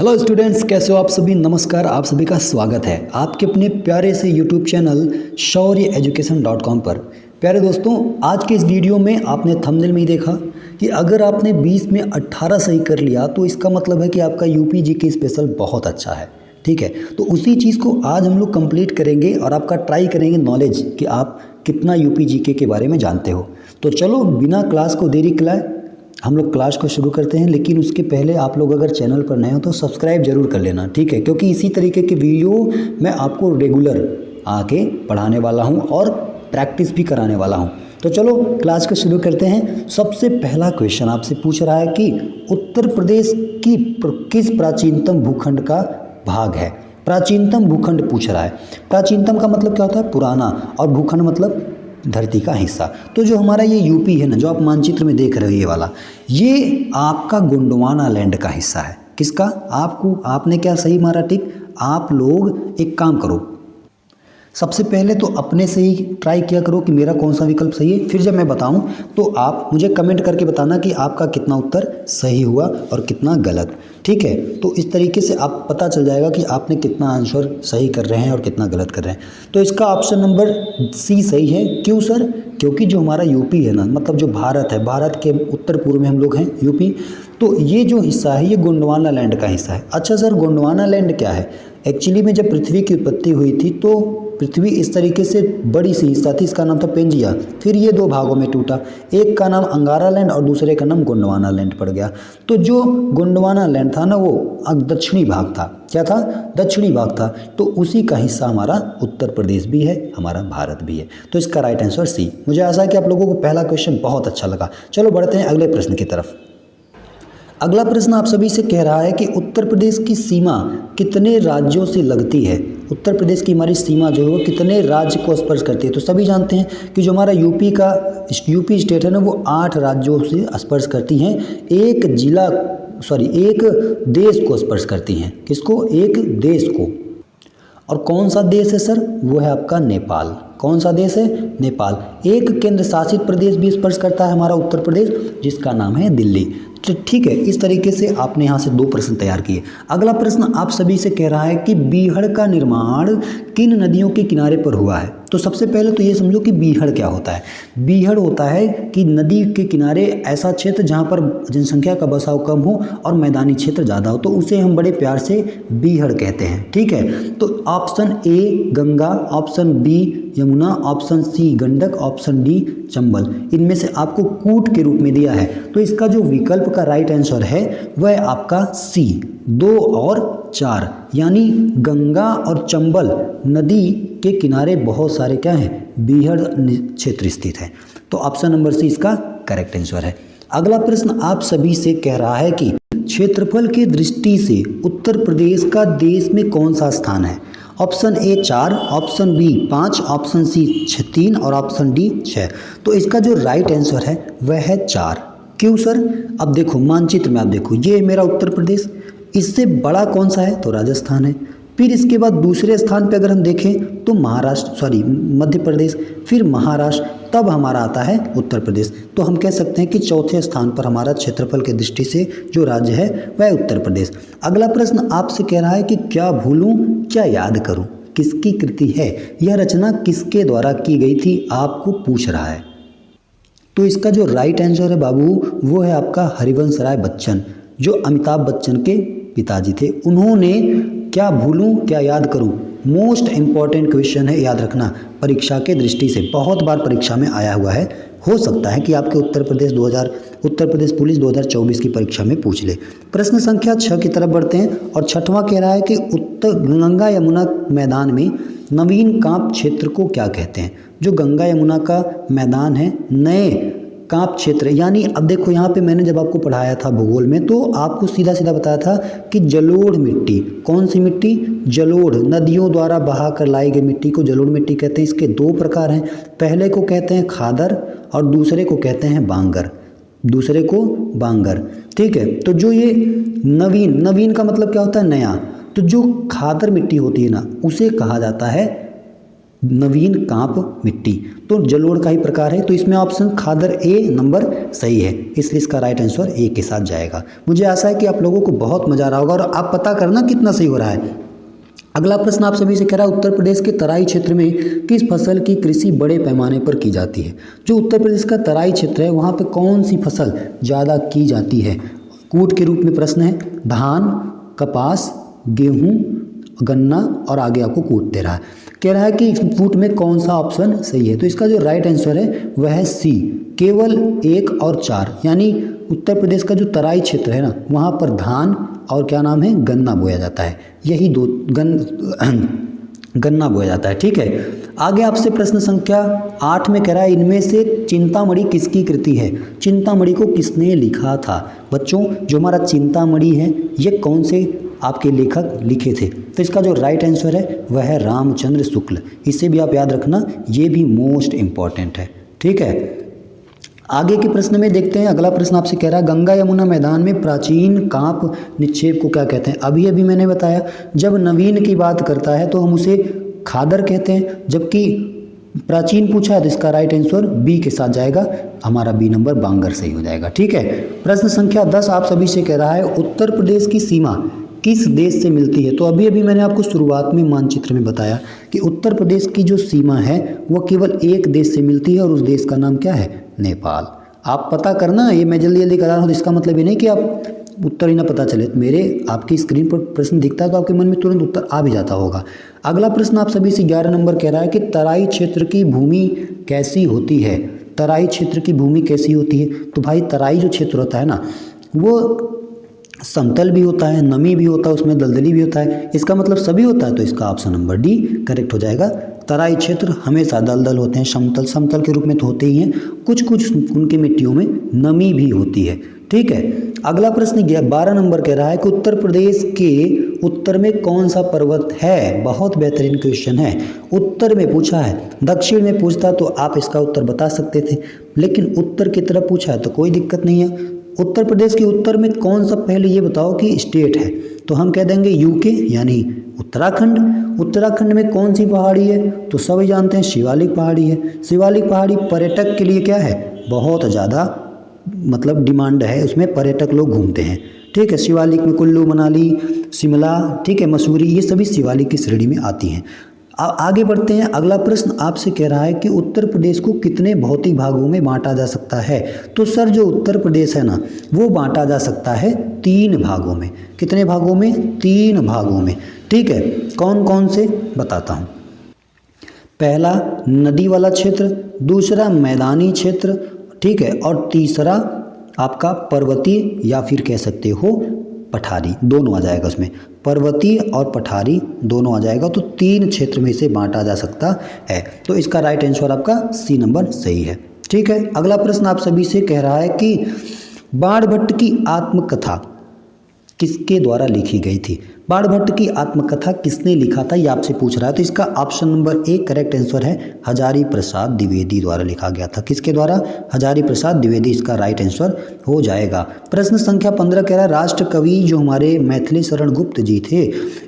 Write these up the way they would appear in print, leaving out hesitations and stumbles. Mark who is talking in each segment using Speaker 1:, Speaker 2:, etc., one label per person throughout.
Speaker 1: Hello students, कैसे हो आप सभी। नमस्कार, आप सभी का स्वागत है आपके अपने प्यारे से यूट्यूब चैनल shauryaeducation.com पर। प्यारे दोस्तों, आज के इस वीडियो में आपने थंबनेल में ही देखा कि अगर आपने 20 में 18 सही कर लिया तो इसका मतलब है कि आपका यूपी जीके स्पेशल बहुत अच्छा है। ठीक है, तो उसी चीज़ को आज हम लोग कंप्लीट करेंगे और आपका ट्राई करेंगे नॉलेज कि आप कितना यूपी जीके के बारे में जानते हो। तो चलो बिना क्लास को देरी कराए हम लोग क्लास को शुरू करते हैं। लेकिन उसके पहले आप लोग अगर चैनल पर नए हो तो सब्सक्राइब जरूर कर लेना, ठीक है, क्योंकि इसी तरीके के वीडियो मैं आपको रेगुलर आके पढ़ाने वाला हूं और प्रैक्टिस भी कराने वाला हूं। तो चलो क्लास को शुरू करते हैं। सबसे पहला क्वेश्चन आपसे पूछ रहा है कि उत्तर प्रदेश की किस प्राचीनतम भूखंड का भाग है। प्राचीनतम भूखंड पूछ रहा है। प्राचीनतम का मतलब क्या होता है? पुराना, और भूखंड मतलब धरती का हिस्सा। तो जो हमारा ये यूपी है ना, जो आप मानचित्र में देख रहे हो ये वाला, ये आपका गोंडवाना लैंड का हिस्सा है। किसका? आपने क्या सही मारा? टिक। आप लोग एक काम करो, सबसे पहले तो अपने से ही ट्राई किया करो कि मेरा कौन सा विकल्प सही है। फिर जब मैं बताऊं तो आप मुझे कमेंट करके बताना कि आपका कितना उत्तर सही हुआ और कितना गलत। ठीक है, तो इस तरीके से आप पता चल जाएगा कि आपने कितना आंसर सही कर रहे हैं और कितना गलत कर रहे हैं। तो इसका ऑप्शन नंबर सी सही है। क्यों सर? क्योंकि जो हमारा यूपी है ना, मतलब जो भारत है, भारत के उत्तर पूर्व में हम लोग हैं यूपी, तो ये जो हिस्सा है ये गोंडवाना लैंड का हिस्सा है। अच्छा सर, गोंडवाना लैंड क्या है? एक्चुअली में जब पृथ्वी की उत्पत्ति हुई थी तो पृथ्वी इस तरीके से बड़ी सी हिस्सा थी, इसका नाम था पेंजिया। फिर ये दो भागों में टूटा, एक का नाम अंगारा लैंड और दूसरे का नाम गोंडवाना लैंड पड़ गया। तो जो गोंडवाना लैंड था ना, वो दक्षिणी भाग था। क्या था? दक्षिणी भाग था। तो उसी का हिस्सा हमारा उत्तर प्रदेश भी है, हमारा भारत भी है। तो इसका राइट आंसर सी। मुझे आशा है कि आप लोगों को पहला क्वेश्चन बहुत अच्छा लगा। चलो बढ़ते हैं अगले प्रश्न की तरफ। अगला प्रश्न आप सभी से कह रहा है कि उत्तर प्रदेश की सीमा कितने राज्यों से लगती है। उत्तर प्रदेश की हमारी सीमा जो है वो कितने राज्य को स्पर्श करती है। तो सभी जानते हैं कि जो हमारा यूपी स्टेट है ना, वो 8 राज्यों से स्पर्श करती हैं। एक देश को स्पर्श करती हैं। किसको? एक देश को। और कौन सा देश है सर? वो है आपका नेपाल। कौन सा देश है? नेपाल। एक केंद्र शासित प्रदेश भी स्पर्श करता है हमारा उत्तर प्रदेश, जिसका नाम है दिल्ली। तो ठीक है, इस तरीके से आपने यहाँ से 2 प्रश्न तैयार किए। अगला प्रश्न आप सभी से कह रहा है कि बीहड़ का निर्माण किन नदियों के किनारे पर हुआ है। तो सबसे पहले तो ये समझो कि बीहड़ क्या होता है। बीहड़ होता है कि नदी के किनारे ऐसा क्षेत्र जहाँ पर जनसंख्या का बसाव कम हो और मैदानी क्षेत्र ज़्यादा हो, तो उसे हम बड़े प्यार से बीहड़ कहते हैं। ठीक है, तो option A Ganga, option B Yamuna, option C Gandak, option D Chambal. इनमें से आपको कूट के रूप में दिया है, तो इसका जो विकल्प का राइट आंसर है वह आपका सी 2 और 4, यानी गंगा और चंबल नदी के किनारे बहुत सारे क्या हैं? बीहड़ क्षेत्र स्थित है। तो ऑप्शन नंबर सी इसका करेक्ट आंसर है। अगला प्रश्न आप सभी से कह रहा है कि क्षेत्रफल की दृष्टि से उत्तर प्रदेश का देश में कौन सा स्थान है। Option A 4, option B 5, option C 3 और ऑप्शन डी 6। तो इसका जो राइट आंसर है वह है 4। क्यों सर? अब देखो मानचित्र में, आप देखो ये मेरा उत्तर प्रदेश, इससे बड़ा कौन सा है? तो राजस्थान है। फिर इसके बाद दूसरे स्थान पे अगर हम देखें तो मध्य प्रदेश, फिर महाराष्ट्र, तब हमारा आता है उत्तर प्रदेश। तो हम कह सकते हैं कि चौथे स्थान पर हमारा क्षेत्रफल की दृष्टि से जो राज्य है वह उत्तर प्रदेश। अगला प्रश्न आपसे कह रहा है कि क्या भूलूं क्या याद करूं, किसकी कृति है? यह रचना किसके द्वारा की गई थी, आपको पूछ रहा है। तो इसका जो राइट आंसर है बाबू, वो है आपका हरिवंश राय बच्चन, जो अमिताभ बच्चन के पिताजी थे। उन्होंने क्या भूलूं क्या याद करूं, मोस्ट इंपॉर्टेंट क्वेश्चन है, याद रखना, परीक्षा के दृष्टि से बहुत बार परीक्षा में आया हुआ है। हो सकता है कि आपके उत्तर प्रदेश पुलिस 2024 की परीक्षा में पूछ ले। प्रश्न संख्या 6 की तरफ बढ़ते हैं और 6वां कह रहा है कि उत्तर गंगा यमुना मैदान में नवीन कांप क्षेत्र को क्या कहते हैं। जो गंगा यमुना का मैदान है, नए कांप क्षेत्र, यानी अब देखो यहाँ पे मैंने जब आपको पढ़ाया था भूगोल में तो आपको सीधा सीधा बताया था कि जलोढ़ मिट्टी, कौन सी मिट्टी? जलोढ़, नदियों द्वारा बहा कर लाई गई मिट्टी को जलोढ़ मिट्टी कहते हैं। इसके 2 प्रकार हैं, पहले को कहते हैं खादर और दूसरे को कहते हैं बांगर। ठीक है, तो जो ये नवीन का मतलब क्या होता है? नया। तो जो खादर मिट्टी होती है ना, उसे कहा जाता है नवीन कांप मिट्टी, तो जलोढ़ का ही प्रकार है। तो इसमें ऑप्शन खादर ए नंबर सही है, इसलिए इसका राइट आंसर ए के साथ जाएगा। मुझे आशा है कि आप लोगों को बहुत मजा आ रहा होगा और आप पता करना कितना सही हो रहा है। अगला प्रश्न आप सभी से कह रहा है, उत्तर प्रदेश के तराई क्षेत्र में किस फसल की कृषि बड़े पैमाने पर की जाती है। जो उत्तर प्रदेश का तराई क्षेत्र है वहाँ पे कौन सी फसल ज़्यादा की जाती है। कूट के रूप में प्रश्न है, धान, कपास, गेहूँ, गन्ना और आगे आपको कूट दे रहा है। कह रहा है कि कूट में कौन सा ऑप्शन सही है। तो इसका जो राइट आंसर है वह है सी, केवल 1 और 4। यानी उत्तर प्रदेश का जो तराई क्षेत्र है ना वहाँ पर धान और क्या नाम है गन्ना बोया जाता है, यही दो गन्ना बोया जाता है। ठीक है, आगे आपसे प्रश्न संख्या 8 में कह रहा है, इनमें से चिंतामणि किसकी कृति है। चिंतामणि को किसने लिखा था। बच्चों जो हमारा चिंतामणि है ये कौन से आपके लेखक लिखे थे। तो इसका जो राइट आंसर है वह है रामचंद्र शुक्ल। इसे भी आप याद रखना, ये भी मोस्ट इम्पॉर्टेंट है। ठीक है, आगे के प्रश्न में देखते हैं। अगला प्रश्न आपसे कह रहा है, गंगा यमुना मैदान में प्राचीन कांप निक्षेप को क्या कहते हैं। अभी मैंने बताया, जब नवीन की बात करता है तो हम उसे खादर कहते हैं, जबकि प्राचीन पूछा है तो इसका राइट आंसर बी के साथ जाएगा, हमारा बी नंबर बांगर सही हो जाएगा। ठीक है, प्रश्न संख्या 10 आप सभी से कह रहा है, उत्तर प्रदेश की सीमा किस देश से मिलती है। तो अभी मैंने आपको शुरुआत में मानचित्र में बताया कि उत्तर प्रदेश की जो सीमा है वो केवल एक देश से मिलती है और उस देश का नाम क्या है, नेपाल। आप पता करना, ये मैं जल्दी जल्दी करा रहा हूँ तो इसका मतलब ये नहीं कि आप उत्तर ही ना पता चले। मेरे आपकी स्क्रीन पर प्रश्न दिखता है तो आपके मन में तुरंत उत्तर आ भी जाता होगा। अगला प्रश्न आप सभी से 11 नंबर कह रहा है कि तराई क्षेत्र की भूमि कैसी होती है। तराई क्षेत्र की भूमि कैसी होती है। तो भाई तराई जो क्षेत्र होता है ना वो समतल भी होता है, नमी भी होता है, उसमें दलदली भी होता है। इसका मतलब सभी होता है, तो इसका ऑप्शन नंबर डी करेक्ट हो जाएगा। तराई क्षेत्र हमेशा दलदल होते हैं, समतल के रूप में तो होते ही हैं, कुछ उनकी मिट्टियों में नमी भी होती है। ठीक है, अगला प्रश्न 12 नंबर कह रहा है कि उत्तर प्रदेश के उत्तर में कौन सा पर्वत है। बहुत बेहतरीन क्वेश्चन है। उत्तर में पूछा है, दक्षिण में पूछता तो आप इसका उत्तर बता सकते थे, लेकिन उत्तर की तरफ पूछा है तो कोई दिक्कत नहीं है। उत्तर प्रदेश के उत्तर में कौन सा पहले ये बताओ कि स्टेट है। तो हम कह देंगे यूके यानी उत्तराखंड। उत्तराखंड में कौन सी पहाड़ी है। तो सभी जानते हैं शिवालिक पहाड़ी है। शिवालिक पहाड़ी पर्यटक के लिए क्या है, बहुत ज़्यादा मतलब डिमांड है, उसमें पर्यटक लोग घूमते हैं। ठीक है, शिवालिक में कुल्लू मनाली शिमला, ठीक है, मसूरी, ये सभी शिवालिक की श्रेणी में आती हैं। आगे बढ़ते हैं। अगला प्रश्न आपसे कह रहा है कि उत्तर प्रदेश को कितने भौतिक भागों में बांटा जा सकता है। तो सर जो उत्तर प्रदेश है ना वो बांटा जा सकता है 3 भागों में। कितने भागों में, 3 भागों में। ठीक है, कौन कौन से बताता हूँ। पहला नदी वाला क्षेत्र, दूसरा मैदानी क्षेत्र, ठीक है, और तीसरा आपका पर्वतीय या फिर कह सकते हो पठारी, दोनों आ जाएगा उसमें, पर्वतीय और पठारी दोनों आ जाएगा। तो 3 क्षेत्र में इसे बांटा जा सकता है। तो इसका राइट आंसर आपका सी नंबर सही है। ठीक है, अगला प्रश्न आप सभी से कह रहा है कि बाणभट्ट की आत्मकथा किसके द्वारा लिखी गई थी। बाणभट्ट की आत्मकथा किसने लिखा था ये आपसे पूछ रहा है। तो इसका ऑप्शन नंबर 1 करेक्ट आंसर है, हजारी प्रसाद द्विवेदी द्वारा लिखा गया था। किसके द्वारा, हजारी प्रसाद द्विवेदी, इसका राइट आंसर हो जाएगा। प्रश्न संख्या 15 कह रहा है, राष्ट्र कवि जो हमारे मैथिली शरण गुप्त जी थे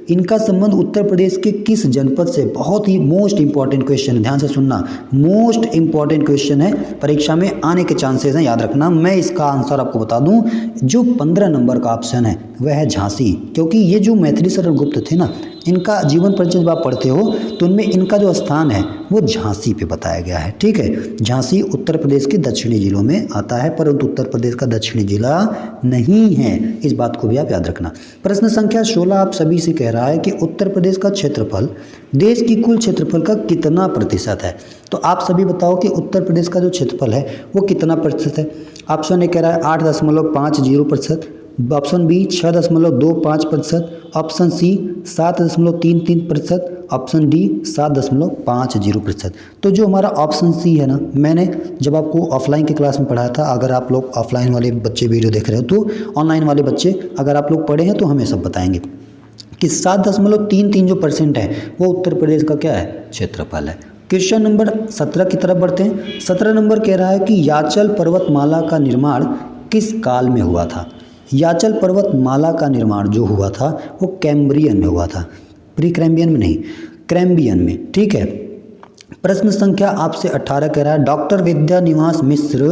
Speaker 1: इनका संबंध उत्तर प्रदेश के किस जनपद से। बहुत ही मोस्ट इंपॉर्टेंट क्वेश्चन है, ध्यान से सुनना, मोस्ट इंपॉर्टेंट क्वेश्चन है, परीक्षा में आने के चांसेस हैं, याद रखना। मैं इसका आंसर आपको बता दूं, जो 15 नंबर का ऑप्शन है वह है झांसी, क्योंकि ये जो मैथिली शरण गुप्त थे ना इनका जीवन परिचय जब आप पढ़ते हो तो उनमें इनका जो स्थान है वो झांसी पे बताया गया है। ठीक है, झांसी उत्तर प्रदेश के दक्षिणी जिलों में आता है, परंतु उत्तर प्रदेश का दक्षिणी जिला नहीं है, इस बात को भी आप याद रखना। प्रश्न संख्या 16 आप सभी से कह रहा है कि उत्तर प्रदेश का क्षेत्रफल देश की कुल क्षेत्रफल का कितना प्रतिशत है। तो आप सभी बताओ कि उत्तर प्रदेश का जो क्षेत्रफल है वो कितना प्रतिशत है। ऑप्शन ए कह रहा है 8.50%, option B 6.25%, option C 7.33%, option D 7.50%। तो जो हमारा ऑप्शन सी है ना, मैंने जब आपको ऑफलाइन की क्लास में पढ़ाया था, अगर आप लोग ऑफलाइन वाले बच्चे वीडियो देख रहे हो तो ऑनलाइन वाले बच्चे अगर आप लोग पढ़े हैं तो हमें सब बताएंगे कि 7.33 जो % है वो उत्तर प्रदेश का क्या है, क्षेत्रफल है। क्वेश्चन नंबर 17 की तरफ बढ़ते हैं। 17 नंबर कह रहा है कि याचल पर्वतमाला का निर्माण किस काल में हुआ था। याचल पर्वतमाला का निर्माण जो हुआ था वो कैम्ब्रियन में हुआ था, प्री कैम्ब्रियन में नहीं, कैम्ब्रियन में। ठीक है, प्रश्न संख्या आपसे 18 कह रहा है डॉक्टर विद्यानिवास मिश्र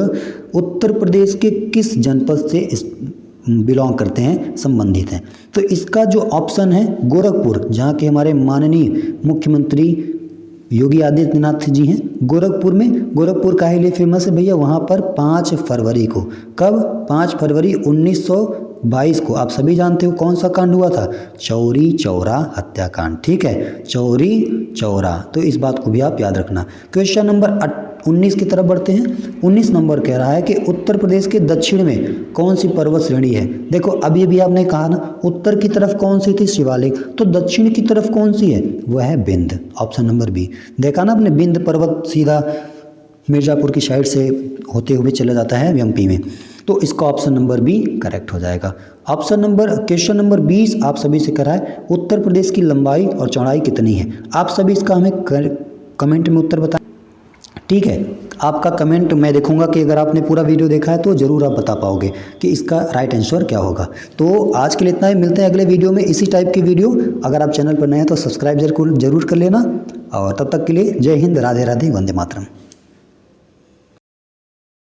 Speaker 1: उत्तर प्रदेश के किस जनपद से बिलोंग करते हैं, संबंधित हैं। तो इसका जो ऑप्शन है गोरखपुर, जहाँ के हमारे माननीय मुख्यमंत्री योगी आदित्यनाथ जी हैं, गोरखपुर में। गोरखपुर काहे लिए फेमस है भैया, वहाँ पर 5 फरवरी को, कब 5 फरवरी 1922 को, आप सभी जानते हो कौन सा कांड हुआ था, चौरी चौरा हत्याकांड। ठीक है, चौरी चौरा, तो इस बात को भी आप याद रखना। क्वेश्चन नंबर 19 की तरफ बढ़ते हैं। 19 नंबर कह रहा है कि उत्तर प्रदेश के दक्षिण में कौन सी पर्वत श्रेणी है। देखो अभी भी आपने कहा ना उत्तर की तरफ कौन सी थी, शिवालिक, तो दक्षिण की तरफ कौन सी है, वह है विंध्य, ऑप्शन नंबर बी। देखा ना आपने, विंध्य पर्वत सीधा मिर्जापुर की साइड से होते हुए चला जाता है एमपी में, तो इसका ऑप्शन नंबर बी करेक्ट हो जाएगा। क्वेश्चन नंबर 20 आप सभी से करा है, उत्तर प्रदेश की लंबाई और चौड़ाई कितनी है। आप सभी इसका हमें कमेंट में उत्तर बताएं। ठीक है, आपका कमेंट मैं देखूंगा कि अगर आपने पूरा वीडियो देखा है तो ज़रूर आप बता पाओगे कि इसका राइट आंसर क्या होगा। तो आज के लिए इतना ही, मिलते हैं अगले वीडियो में इसी टाइप की वीडियो। अगर आप चैनल पर नए हैं तो सब्सक्राइब जरूर कर लेना, और तब तक के लिए जय हिंद, राधे राधे, वंदे मातरम।